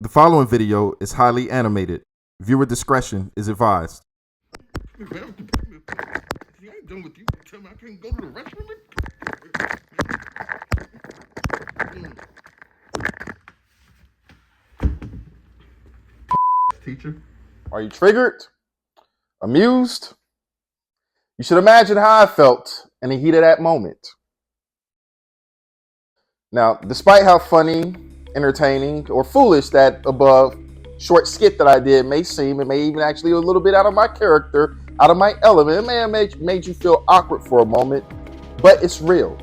The following video is highly animated. Viewer discretion is advised. I ain't done with you. Tell me I can't go to the restroom. Teacher. Are you triggered? Amused? You should imagine how I felt in the heat of that moment. Now, despite how funny, entertaining, or foolish that above short skit that I did may seem, it may even actually a little bit out of my character, out of my element. It may have made you feel awkward for a moment, but it's real.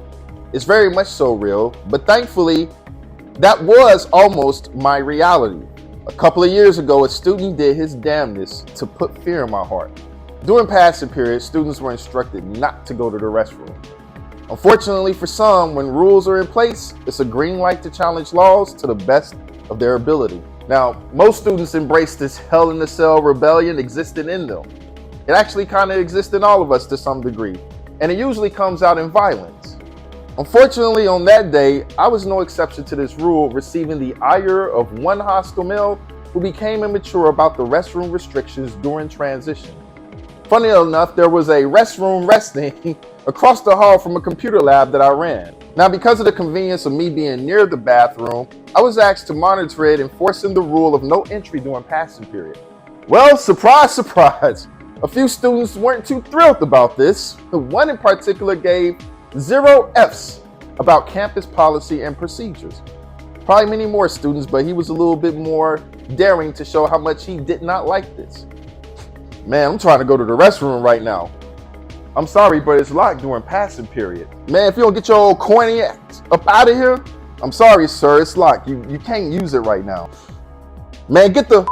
It's very much so real, but thankfully, that was almost my reality. A couple of years ago, a student did his damnness to put fear in my heart. During passing periods, students were instructed not to go to the restroom. Unfortunately for some, when rules are in place, it's a green light to challenge laws to the best of their ability. Now, most students embrace this hell in the cell rebellion existing in them. It actually kind of exists in all of us to some degree, and it usually comes out in violence. Unfortunately, on that day, I was no exception to this rule, receiving the ire of one hostile male who became immature about the restroom restrictions during transition. Funny enough, there was a restroom resting across the hall from a computer lab that I ran. Now, because of the convenience of me being near the bathroom, I was asked to monitor it, enforcing the rule of no entry during passing period. Well, surprise, surprise, a few students weren't too thrilled about this. One in particular gave 0 Fs about campus policy and procedures. Probably many more students, but he was a little bit more daring to show how much he did not like this. Man, I'm trying to go to the restroom right now. I'm sorry, but it's locked during passing period. Man, if you don't get your old corny ass up out of here, I'm sorry, sir, it's locked. You can't use it right now. Man, get the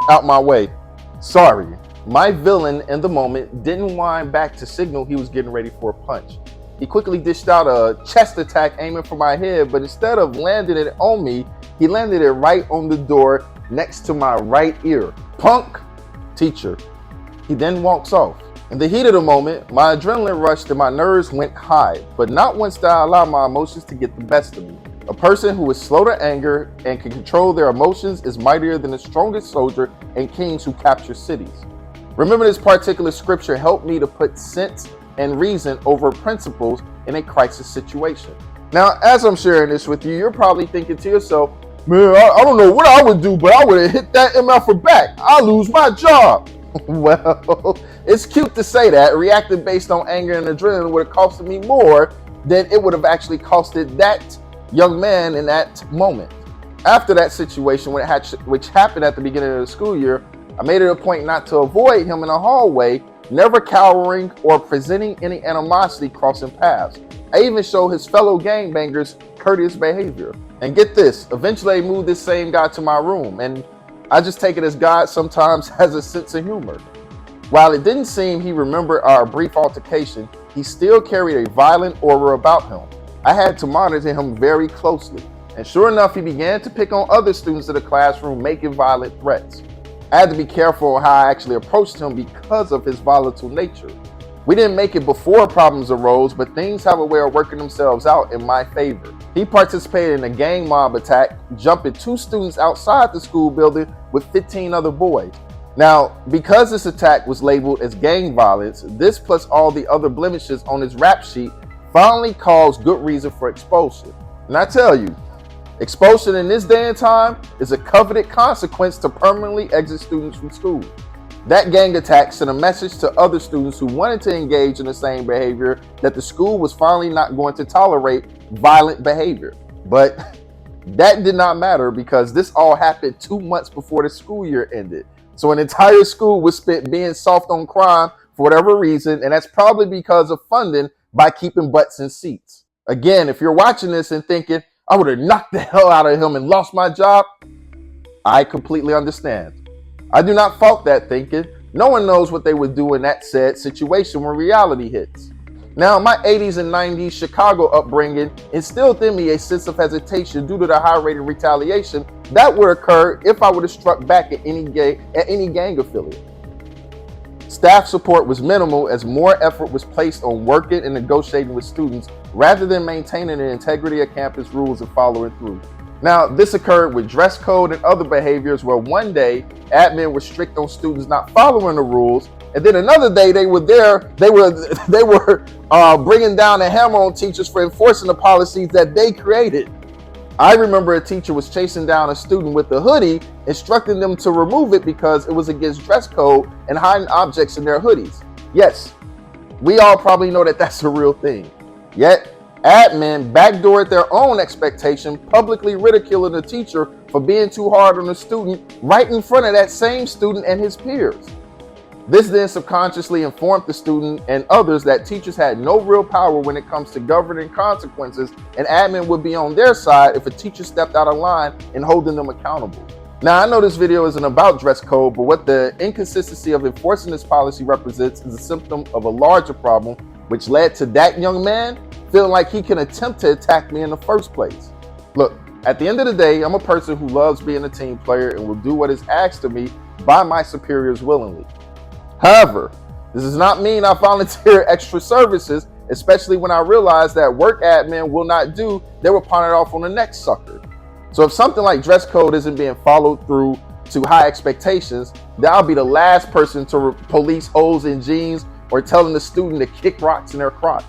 out my way. Sorry. My villain in the moment didn't wind back to signal he was getting ready for a punch. He quickly dished out a chest attack aiming for my head, but instead of landing it on me, he landed it right on the door next to my right ear. Punk, teacher. He then walks off. In the heat of the moment, my adrenaline rushed and my nerves went high, but not once did I allow my emotions to get the best of me. A person who is slow to anger and can control their emotions is mightier than the strongest soldier and kings who capture cities. Remember, this particular scripture helped me to put sense and reason over principles in a crisis situation. Now, as I'm sharing this with you, you're probably thinking to yourself, man, I don't know what I would do, but I would have hit that MF back. I'll lose my job. Well, it's cute to say that. Reacting based on anger and adrenaline would have costed me more than it would have actually costed that young man in that moment. After that situation, which happened at the beginning of the school year, I made it a point not to avoid him in the hallway, never cowering or presenting any animosity crossing paths. I even showed his fellow gangbangers courteous behavior. And get this, eventually I moved this same guy to my room, and I just take it as God sometimes has a sense of humor. While it didn't seem he remembered our brief altercation, he still carried a violent aura about him. I had to monitor him very closely, and sure enough, he began to pick on other students in the classroom, making violent threats. I had to be careful on how I actually approached him because of his volatile nature. We didn't make it before problems arose, but things have a way of working themselves out in my favor. He participated in a gang mob attack, jumping 2 students outside the school building with 15 other boys. Now, because this attack was labeled as gang violence, this plus all the other blemishes on his rap sheet finally caused good reason for expulsion. And I tell you, expulsion in this day and time is a coveted consequence to permanently exit students from school. That gang attack sent a message to other students who wanted to engage in the same behavior that the school was finally not going to tolerate violent behavior. But that did not matter because this all happened 2 months before the school year ended. So an entire school was spent being soft on crime for whatever reason, and that's probably because of funding by keeping butts in seats. Again, if you're watching this and thinking, I would have knocked the hell out of him and lost my job, I completely understand. I do not fault that thinking. No one knows what they would do in that said situation when reality hits. Now, my 80s and 90s Chicago upbringing instilled in me a sense of hesitation due to the high rate of retaliation that would occur if I would have struck back at any gang affiliate. Staff support was minimal as more effort was placed on working and negotiating with students rather than maintaining the integrity of campus rules and following through. Now, this occurred with dress code and other behaviors where one day admin was strict on students not following the rules, and then another day they were bringing down a hammer on teachers for enforcing the policies that they created. I remember a teacher was chasing down a student with a hoodie, instructing them to remove it because it was against dress code and hiding objects in their hoodies. Yes, we all probably know that that's a real thing. Yet, admin backdoored their own expectation, publicly ridiculing the teacher for being too hard on the student right in front of that same student and his peers. This then subconsciously informed the student and others that teachers had no real power when it comes to governing consequences, and admin would be on their side if a teacher stepped out of line and holding them accountable. Now, I know this video isn't about dress code, but what the inconsistency of enforcing this policy represents is a symptom of a larger problem, which led to that young man feeling like he can attempt to attack me in the first place. Look, at the end of the day, I'm a person who loves being a team player and will do what is asked of me by my superiors willingly. However, this does not mean I volunteer extra services, especially when I realize that work admin will not do, they will pawn it off on the next sucker. So if something like dress code isn't being followed through to high expectations, then I'll be the last person to police holes in jeans or telling the student to kick rocks in their crotch.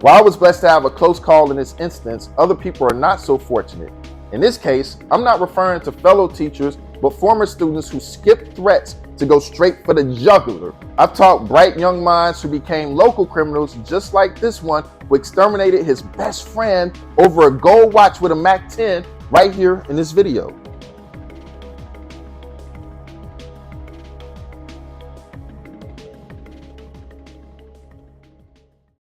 While I was blessed to have a close call in this instance, other people are not so fortunate. In this case, I'm not referring to fellow teachers, but former students who skipped threats to go straight for the jugular. I've taught bright young minds who became local criminals, just like this one who exterminated his best friend over a gold watch with a MAC 10 right here in this video.